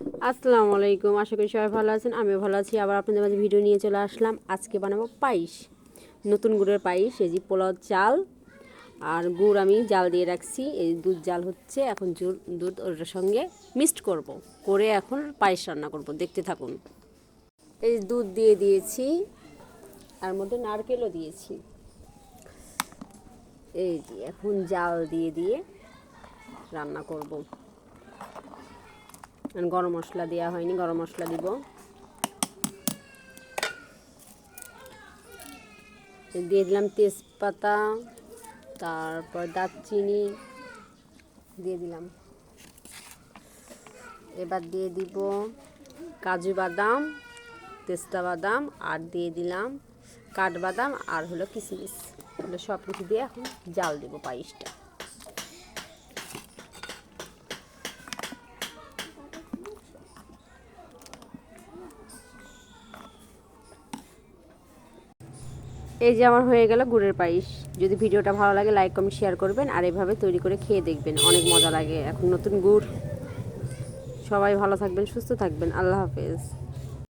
আসসালামু আলাইকুম, আশা করি সবাই ভালো আছেন। আমিও ভালো আছি। আবার আপনাদের মাঝে ভিডিও নিয়ে চলে আসলাম। আজকে বানাবো পায়েস, নতুন গুড়ের পায়েস। এই যে পোলাও চাল আর গুড় আমি জাল দিয়ে রাখছি, এই দুধ জাল হচ্ছে। এখন দুধ ওটার সঙ্গে মিক্সড করব, করে এখন পায়েস রান্না করব। দেখতে থাকুন। এই দুধ দিয়ে দিয়েছি, আর মধ্যে নারকেলও দিয়েছি। এই যে এখন জাল দিয়ে দিয়ে রান্না করব। গরম মশলা দেওয়া হয়নি, গরম মশলা দিব। দিয়ে দিলাম তেজপাতা, তারপর দারচিনি দিয়ে দিলাম। এবার দিয়ে দিব কাজু বাদাম, পেস্তা বাদাম, আর দিয়ে দিলাম কাঠবাদাম, আর হলো কিশমিশ। হলো সব কিছু দিয়ে এখন জাল দেবো পায়েসটা। এই যে আমার হয়ে গেল গুড়ের পায়েস। যদি ভিডিওটা ভালো লাগে লাইক কমেন্ট শেয়ার করবেন, আর এভাবে তৈরি করে খেয়ে দেখবেন, অনেক মজা লাগে। এখন নতুন গুড়। সবাই ভালো থাকবেন, সুস্থ থাকবেন। আল্লাহ হাফেজ।